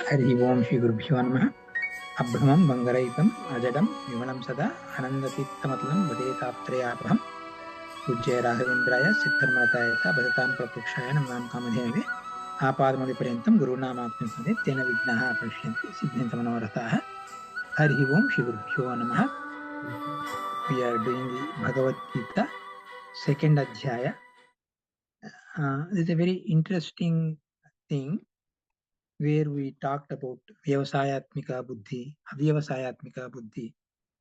हरि ओम श्री गुरुभ्यो नमः। अभ्रमं भंगरहितम् अजडं विमलं सदा आनन्दतीर्थमतलं भजेतात्रेयापहम् पूज्य राघवेन्द्राय सिद्धर्मरताय च भजतां प्रपुक्षाय नमां कामधेनवे आपादमौलिपर्यन्तं गुरूणामाप्तिं तेन विघ्नाः प्रणश्यन्ति सिद्ध्यन्ति मनोरथाः। हरि ओम श्री गुरुभ्यो नमः. We are doing the Bhagavad Gita, second adhyaya. This is a very interesting thing where we talked about Vyavasayatmika Buddhi, Avyavasayatmika Buddhi.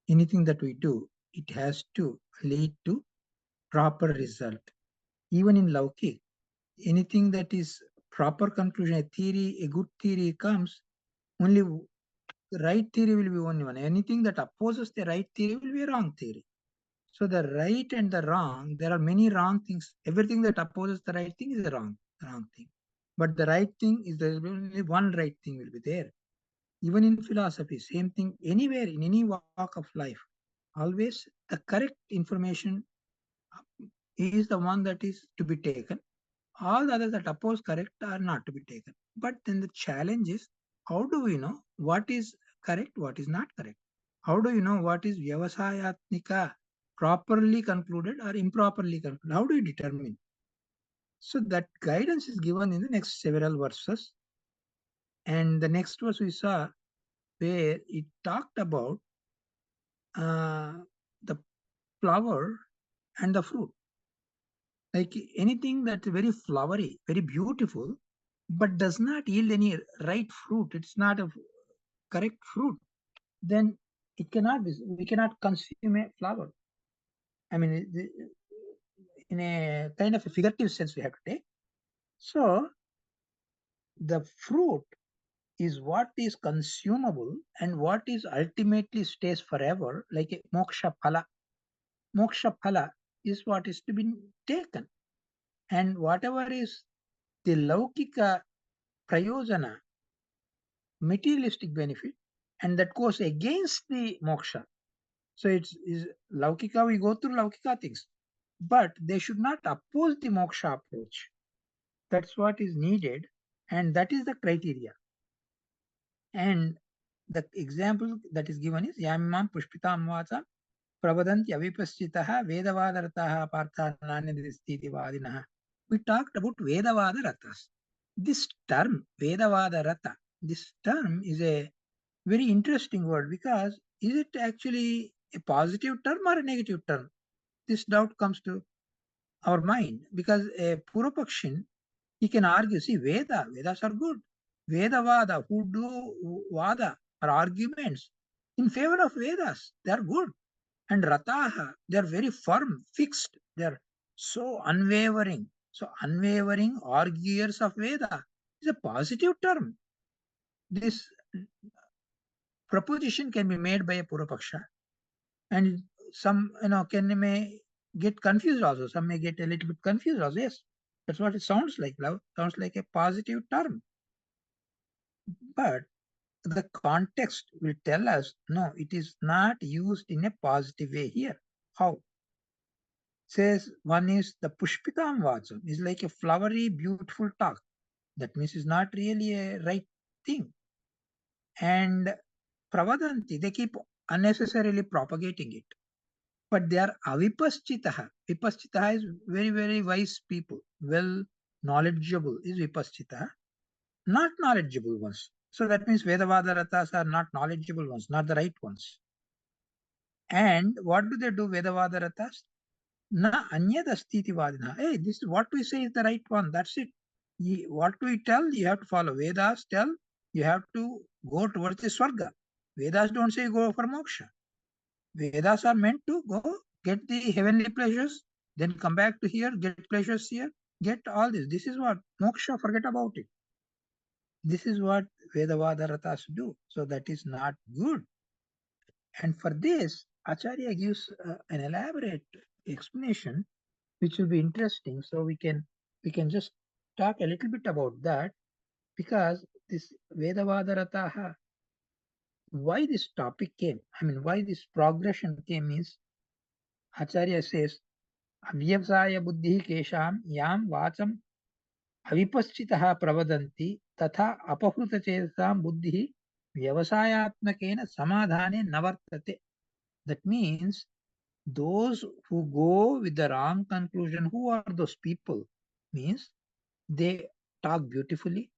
Anything that we do, it has to lead to proper result. Even in Laukik, anything that is proper conclusion, a theory, a good theory comes, only the right theory will be only one. Anything that opposes the right theory will be a wrong theory. So the right and the wrong, there are many wrong things. Everything that opposes the right thing is a wrong thing. But the right thing is there will only one right thing will be there. Even in philosophy, same thing, anywhere, in any walk of life, always the correct information is the one that is to be taken. All the others that oppose correct are not to be taken. But then the challenge is, how do we know what is correct, what is not correct? How do you know what is Vyavasayatmika, properly concluded or improperly concluded? How do you determine? So that guidance is given in the next several verses. And the next verse we saw where it talked about the flower and the fruit. Like anything that's very flowery, very beautiful, but does not yield any right fruit, it's not a correct fruit, then it cannot be, we cannot consume a flower. I mean, in a kind of a figurative sense, we have to take. So the fruit is what is consumable and what is ultimately stays forever, like a moksha phala. Moksha phala is what is to be taken. And whatever is the laukika prayojana, materialistic benefit, and that goes against the moksha. So it's is laukika, we go through laukika things, but they should not oppose the moksha approach. That's what is needed, and that is the criteria. And the example that is given is Yamimam Pushpitam Vacha Pravadanti Avipaschitaha Vedavadarataha Parthananyadistiti Vadinaha. We talked about Vedavada Ratas. This term, Vedavada Rata, this term is a very interesting word because is it actually a positive term or a negative term? This doubt comes to our mind because a Purupakshin, he can argue, see, Vedas are good. Vedavada, who do Vada or arguments in favor of Vedas, they are good. And Rataha, they are very firm, fixed, they are so unwavering. So, unwavering arguers of Veda is a positive term. This proposition can be made by a Purapaksha, and some can may get confused also. Some may get a little bit confused also. Yes, that's what it sounds like. Love sounds like a positive term, but the context will tell us no, it is not used in a positive way here. How? Says one is the Pushpitam Vacham is like a flowery, beautiful talk. That means it's not really a right thing. And Pravadanti, they keep unnecessarily propagating it. But they are avipaschitaha. Vipaschitaha is very, very wise people, well knowledgeable is vipaschitaha, not knowledgeable ones. So that means Vedavada Ratas are not knowledgeable ones, not the right ones. And what do they do, Vedavada Ratas? Na anyad astiti vadina. Hey, this is what we say is the right one. That's it. What we tell, you have to follow. Vedas tell you have to go towards the Swarga. Vedas don't say go for moksha. Vedas are meant to go get the heavenly pleasures, then come back to here, get pleasures here, get all this. This is what moksha, forget about it. This is what Vedavada Ratas do. So that is not good. And for this, Acharya gives an elaborate explanation, which will be interesting. So we can just talk a little bit about that because this Vedavada Rataha, why this topic came, I mean, why this progression came is Acharya says, Avyavsaya buddhi kesham yam vacham avipaschitaha pravadanti तथा अपहृतचेतसां बुद्धिः व्यवसायात्मकेन समाधाने न वर्तते. That means those who go with the wrong conclusion, who are those people? Means they talk beautifully,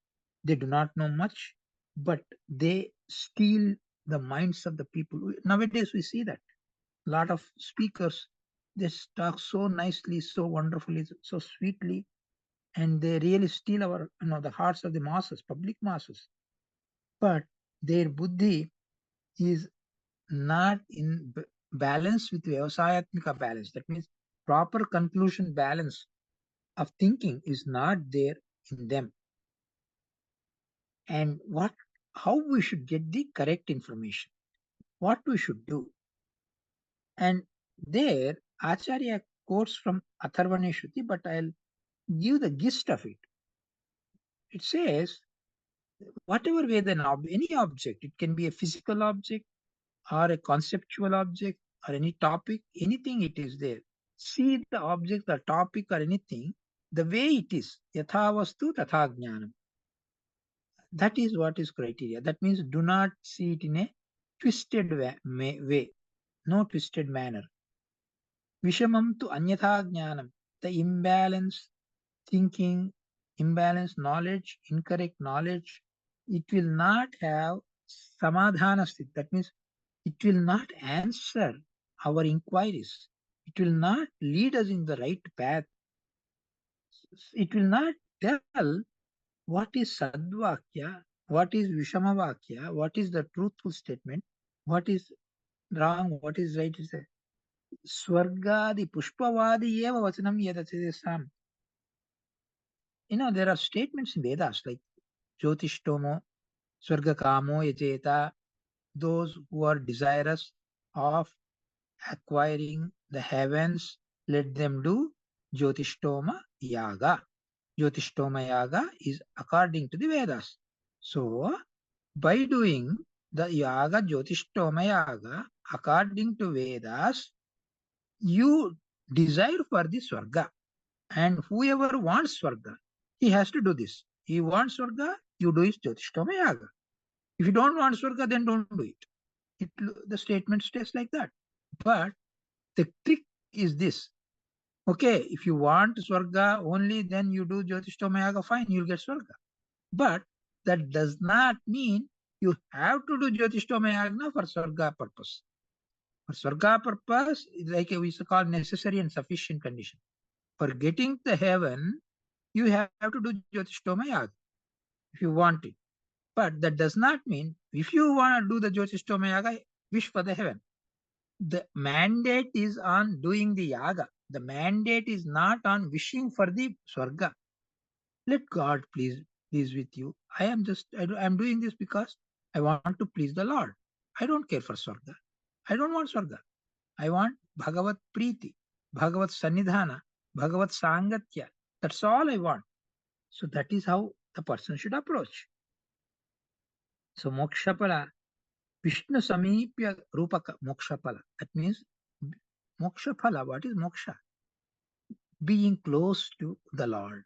they do not know much, but they steal the minds of the people. Nowadays, we see that a lot of speakers, they talk so nicely, so wonderfully, so sweetly, and they really steal our, the hearts of the masses, public masses. But their buddhi is not in balance with Vyavasayatmika balance. That means proper conclusion balance of thinking is not there in them. And how we should get the correct information, what we should do. And there, Acharya quotes from Atharvana Shruti, but I'll give the gist of it. It says, whatever way any object, it can be a physical object or a conceptual object or any topic, anything it is there. See the object, the topic or anything, the way it is. Yatha vastu tatha jnanam. That is what is criteria. That means do not see it in a twisted way, no twisted manner. Vishamam tu anyatha jnanam. The imbalance thinking, imbalanced knowledge, incorrect knowledge, it will not have samadhana sthit. That means it will not answer our inquiries. It will not lead us in the right path. It will not tell what is sadvakya, what is vishamavakya, what is the truthful statement, what is wrong, what is right. Swargadi pushpavadi eva vachanam yadachidesam. There are statements in Vedas like Jyotishtomo, Swargakamo Yajeta, those who are desirous of acquiring the heavens, let them do Jyotishtoma Yaga. Jyotishtoma Yaga is according to the Vedas. So, by doing the Yaga, Jyotishtoma Yaga, according to Vedas, you desire for the Swarga. And whoever wants Swarga, he has to do this. He wants Swarga, you do his Jyotishtoma Yaga. If you don't want Swarga, then don't do it. The statement stays like that. But the trick is this. Okay, if you want Swarga only, then you do Jyotishtoma Yaga, fine, you'll get Swarga. But that does not mean you have to do Jyotishtoma Yaga for Swarga purpose. For Swarga purpose, like we used to call necessary and sufficient condition. For getting the heaven, you have to do Jyotishtoma Yaga if you want it. But that does not mean if you want to do the Jyotishtoma Yaga, wish for the heaven. The mandate is on doing the yaga. The mandate is not on wishing for the swarga. Let God please with you. I'm doing this because I want to please the Lord. I don't care for swarga. I don't want swarga. I want Bhagavat Preeti, Bhagavat Sannidhana, Bhagavat Sangatya. That's all I want. So that is how the person should approach. So Mokshapala, Vishnu Samipya Rupaka Mokshapala. That means Mokshapala. What is moksha? Being close to the Lord.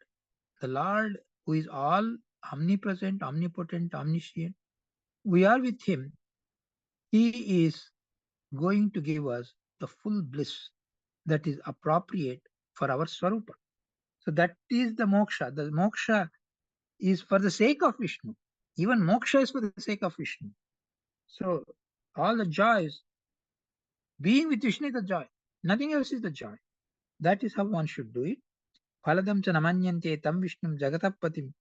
The Lord who is all omnipresent, omnipotent, omniscient. We are with Him. He is going to give us the full bliss that is appropriate for our Swarupa. So that is the moksha. The moksha is for the sake of Vishnu. Even moksha is for the sake of Vishnu. So all the joys, being with Vishnu is the joy. Nothing else is the joy. That is how one should do it. Phaladam cha namanyante tam Vishnum jagatapatim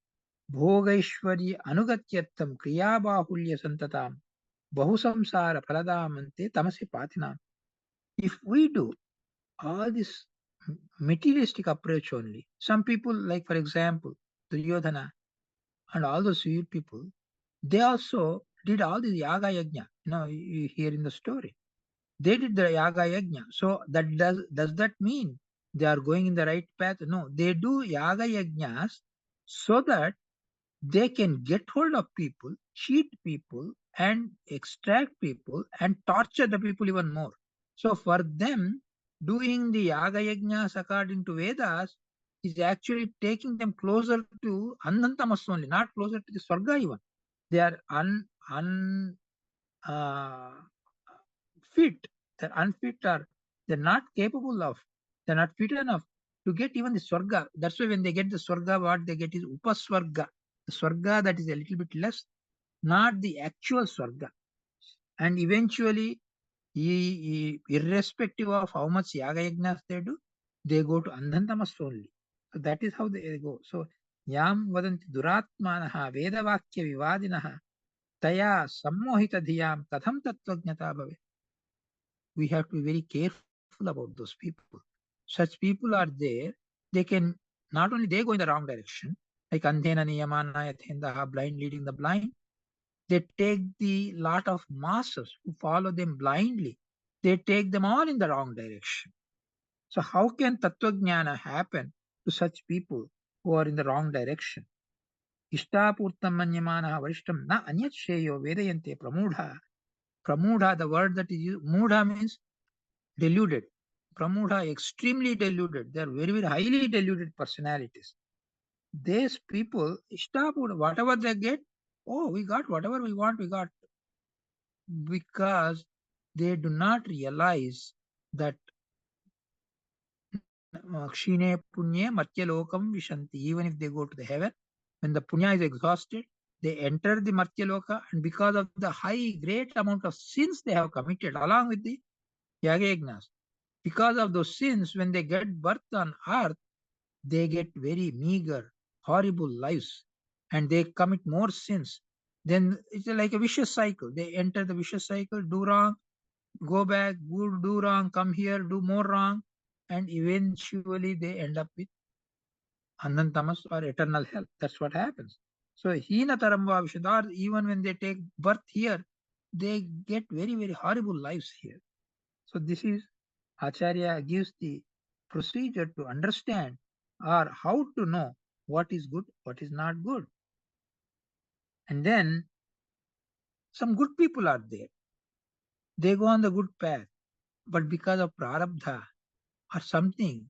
भोगैश्वर्य अनुगत्यर्थम क्रिया बाहुल्य संतताम बहु samsara phaladamante tamasi patinam. If we do all this materialistic approach only, some people, like for example Duryodhana and all those sweet people, they also did all this yaga yajna. You hear in the story, they did the yaga yajna. So that does that mean they are going in the right path? No, they do yaga yajnas so that they can get hold of people, cheat people, and extract people and torture the people even more. So for them, doing the yaga yajnas according to Vedas is actually taking them closer to Anantamas only, not closer to the Swarga even. They are uh, fit, they're unfit, or they're not capable of, they're not fit enough to get even the Swarga. That's why when they get the Swarga, what they get is Upaswarga, the Swarga that is a little bit less, not the actual Swarga. And eventually, irrespective of how much yaga yajnas they do, they go to Andhantamas only. So that is how they go. So yam vadanti duratmanaha vedavakya vivadinaha taya sammohita dhiyam katham tattvajnata bhave. We have to be very careful about those people. Such people are there. They can not only they go in the wrong direction, like andhena niyamana yathendaha, blind leading the blind. They take the lot of masses who follow them blindly. They take them all in the wrong direction. So how can Tattvajnana happen to such people who are in the wrong direction? Ishtapurtam manyamana varishtam na anyat shreyo vedayante pramudha. Pramudha, the word that is used, mudha means deluded. Pramudha, extremely deluded. They are very, very highly deluded personalities. These people, Ishtapur, whatever they get, oh, we got whatever we want, we got. Because they do not realize that Kshine Punye Matyalokam Vishanti, even if they go to the heaven, when the Punya is exhausted, they enter the Matyaloka, and because of the high, great amount of sins they have committed along with the Yagagnas, because of those sins, when they get birth on earth, they get very meager, horrible lives, and they commit more sins. Then it's like a vicious cycle. They enter the vicious cycle, do wrong, go back, do wrong, come here, do more wrong, and eventually they end up with Anantamas or eternal hell. That's what happens. So Hina Taramva Vishad, or even when they take birth here, they get very, very horrible lives here. So this is Acharya gives the procedure to understand or how to know what is good, what is not good. And then some good people are there. They go on the good path, but because of prarabdha or something,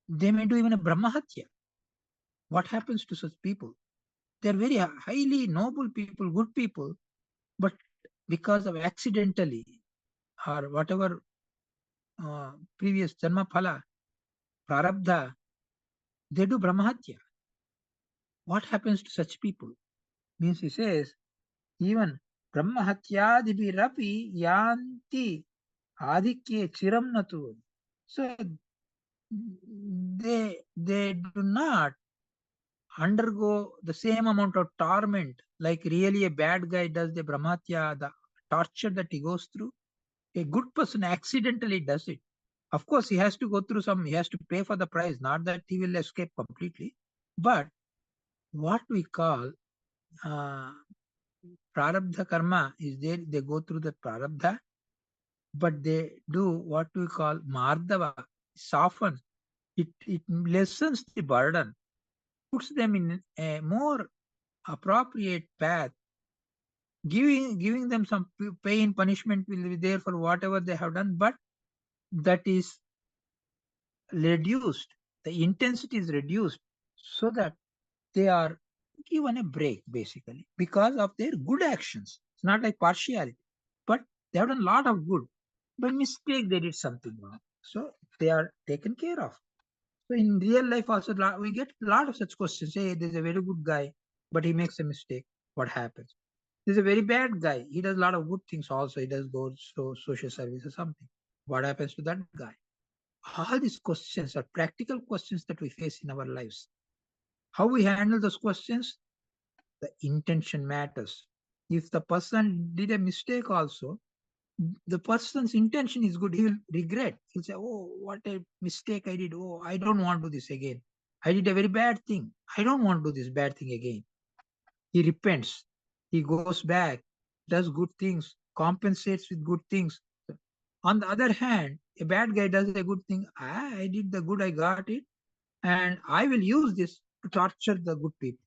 they may do even a brahmahatya. What happens to such people? They're very highly noble people, good people, but because of accidentally or whatever previous janma phala, prarabdha, they do brahmahatya. What happens to such people? Means he says, even brahmahatyadibirapi yanti adhikye chiram natu. So they do not undergo the same amount of torment like really a bad guy does the brahmatya, the torture that he goes through. A good person accidentally does it. Of course, he has to go through some, he has to pay for the price, not that he will escape completely. But what we call uh, prarabdha karma is there, they go through the prarabdha, but they do what we call mardava, softens, it lessens the burden, puts them in a more appropriate path, giving them some pain, punishment will be there for whatever they have done, but that is reduced. The intensity is reduced so that they are given a break basically because of their good actions. It's not like partiality, but they have done a lot of good. By mistake, they did something wrong. So they are taken care of. So in real life also, we get a lot of such questions. Hey, there's a very good guy, but he makes a mistake. What happens? There's a very bad guy. He does a lot of good things also. He does go so social service or something. What happens to that guy? All these questions are practical questions that we face in our lives. How we handle those questions? The intention matters. If the person did a mistake also, the person's intention is good, he will regret. He'll say, oh, what a mistake I did. Oh, I don't want to do this again. I did a very bad thing. I don't want to do this bad thing again. He repents. He goes back, does good things, compensates with good things. On the other hand, a bad guy does a good thing. I did the good, I got it, and I will use this to torture the good people.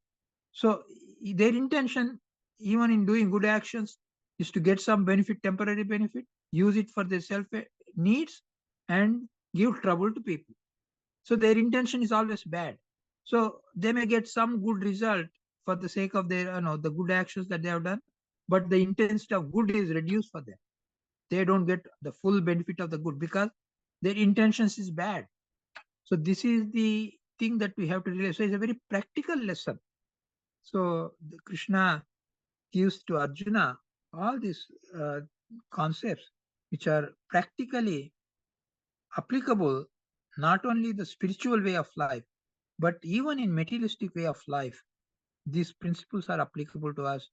So their intention, even in doing good actions, is to get some benefit, temporary benefit, use it for their self needs, and give trouble to people. So their intention is always bad. So they may get some good result for the sake of their, the good actions that they have done, but the intensity of good is reduced for them. They don't get the full benefit of the good because their intentions is bad. So this is the thing that we have to realize. So it's a very practical lesson. So Krishna gives to Arjuna all these concepts which are practically applicable not only the spiritual way of life, but even in materialistic way of life. These principles are applicable to us.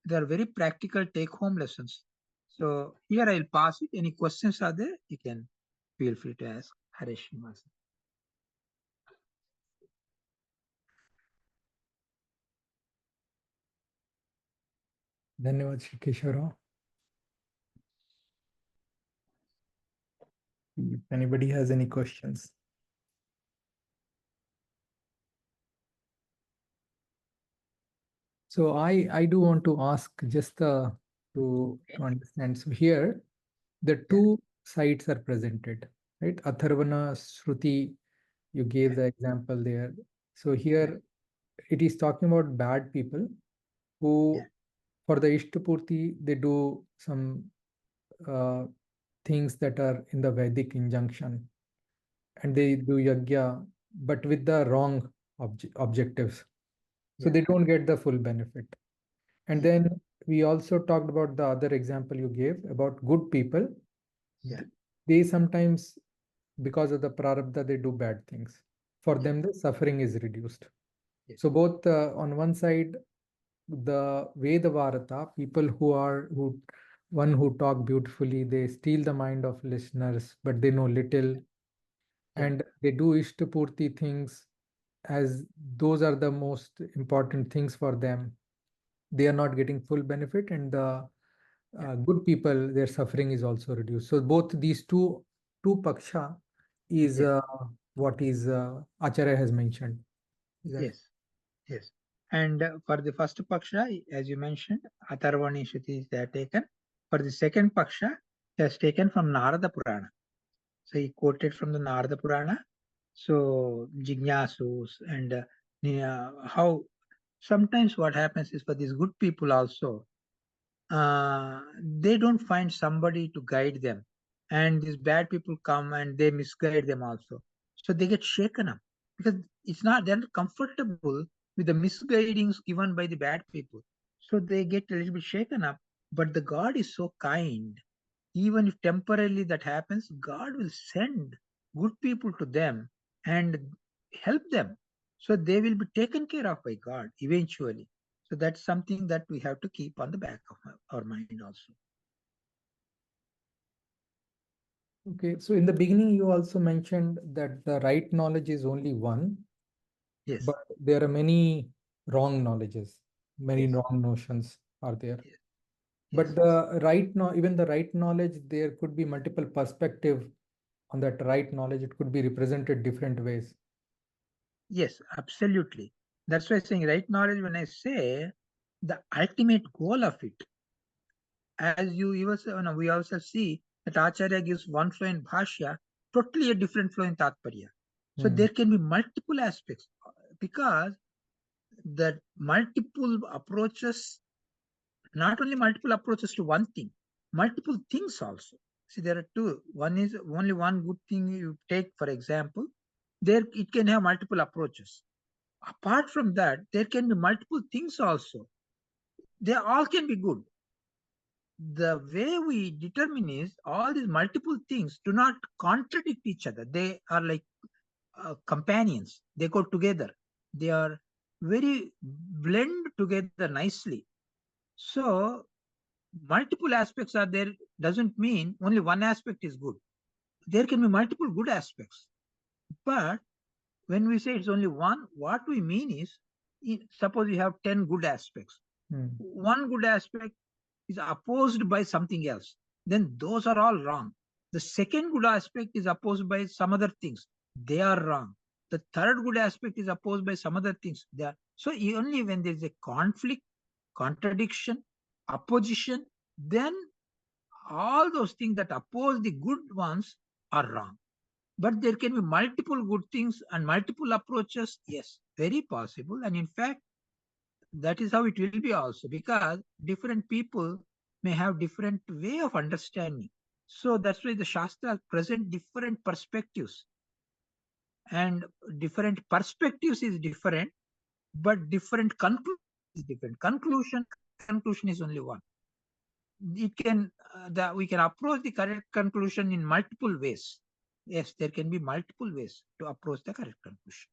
They are very practical take-home lessons. So here I'll pass it. Any questions are there? You can feel free to ask. Hare Srinivasa. Dhanyavad Shri Keshara. If anybody has any questions. So I do want to ask just to understand. So here the two sides are presented, right? Atharvana, Shruti, you gave the example there. So here it is talking about bad people who, for the Ishtapurti, they do some uh, things that are in the Vedic injunction, and they do yajna, but with the wrong objectives. So they don't get the full benefit. And then we also talked about the other example you gave about good people. They sometimes, because of the prarabdha, they do bad things. For them, the suffering is reduced. So both on one side, the Vedavarata, people who talk beautifully, they steal the mind of listeners, but they know little, and they do Ishtapurti things as those are the most important things for them. They are not getting full benefit, and the good people, their suffering is also reduced. So both these two paksha is what is Acharya has mentioned. Is that Yes. And for the first paksha, as you mentioned, Atharvani Shrutis they are taken. For the second paksha, he has taken from Narada Purana. So he quoted from the Narada Purana. So Jignasus and how sometimes what happens is for these good people also, they don't find somebody to guide them. And these bad people come and they misguide them also. So they get shaken up because they're not comfortable with the misguidings given by the bad people. So they get a little bit shaken up. But the God is so kind. Even if temporarily that happens, God will send good people to them and help them. So they will be taken care of by God eventually. So that's something that we have to keep on the back of our mind also. okay? So in the beginning, you also mentioned that the right knowledge is only one, but there are many wrong knowledges, many wrong notions are there. But even the right knowledge, there could be multiple perspective on that right knowledge. It could be represented different ways. Yes, absolutely. That's why I'm saying right knowledge, when I say the ultimate goal of it, as we also see that Acharya gives one flow in Bhashya, totally a different flow in Tatparya. So there can be multiple aspects because the multiple approaches, not only multiple approaches to one thing, multiple things also. See, there are two. One is only one good thing you take, for example, there it can have multiple approaches. Apart from that, there can be multiple things also. They all can be good. The way we determine is all these multiple things do not contradict each other. They are like companions. They go together. They are very blend together nicely. So multiple aspects are there doesn't mean only one aspect is good. There can be multiple good aspects. But when we say it's only one, what we mean is, suppose you have 10 good aspects. One good aspect is opposed by something else. Then those are all wrong. The second good aspect is opposed by some other things. They are wrong. The third good aspect is opposed by some other things. They are. So only when there is a conflict, contradiction, opposition, then all those things that oppose the good ones are wrong. But there can be multiple good things and multiple approaches. Yes, very possible. And in fact, that is how it will be also, because different people may have different way of understanding. So that's why the Shastras present different perspectives. And different perspectives is different, but different conclusion is different. Conclusion is only one. It can we can approach the correct conclusion in multiple ways. Yes, there can be multiple ways to approach the correct conclusion.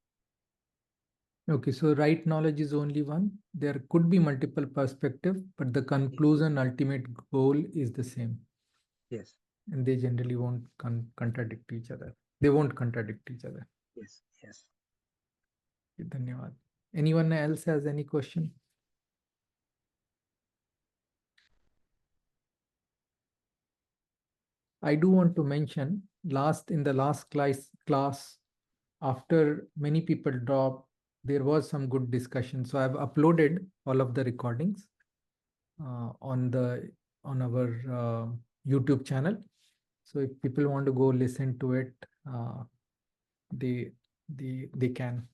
Okay, so right knowledge is only one. There could be multiple perspectives, but the conclusion, ultimate goal is the same. Yes. And they generally won't contradict each other. They won't contradict each other. Yes. Yes. Dhanyavad. Anyone else has any question? I do want to mention in the last class, after many people dropped, there was some good discussion. So I've uploaded all of the recordings on our YouTube channel. So if people want to go listen to it, they can.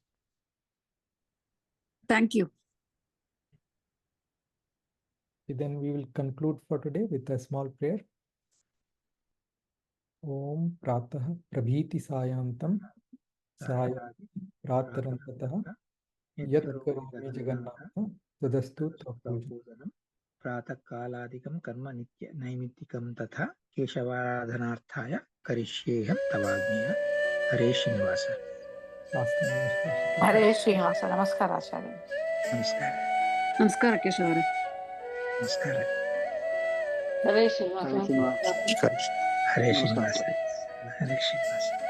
Thank you. Then we will conclude for today with a small prayer. Om Pratah Prabhiti Sayantam Sahaya Pratarantataha Yat Karami Jagannatha Tadastu Tapujanam Pratah Kaladikam Karma Nitya Naimittikam Tatha Kesavaradhanarthaya Karishyeham Tavagniya Hare Srinivasa. Hare Srinivasa. Namaskar Acharya. Namaskar. Namaskar, Keshwara. Namaskar. Hare Srinivasa. Hare Srinivasa. Hare Srinivasa.